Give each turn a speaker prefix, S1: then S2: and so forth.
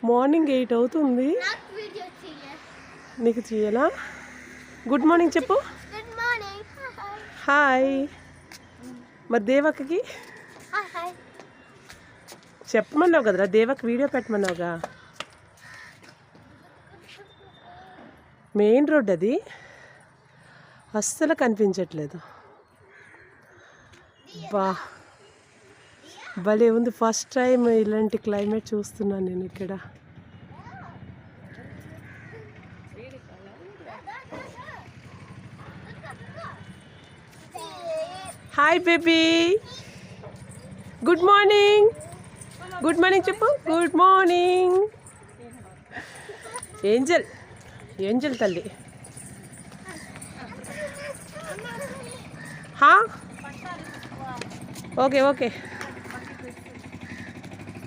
S1: Morning 8 అవుతుంది. నీకు చేయాలా? గుడ్ మార్నింగ్ చెప్పు. హాయ్. మరి దేవక్కకి చెప్పమన్నావు కదరా, దేవక్ వీడియో పెట్టమన్నావుగా. మెయిన్ రోడ్ అది అస్సలు కనిపించట్లేదు. భలే ఉంది. ఫస్ట్ టైం ఇలాంటి క్లైమేట్ చూస్తున్నాను నేను ఇక్కడ. Hi baby, good morning. Good morning చెప్పు. Good morning. ఏంజల్, ఏంజల్ తల్లి. Okay okay.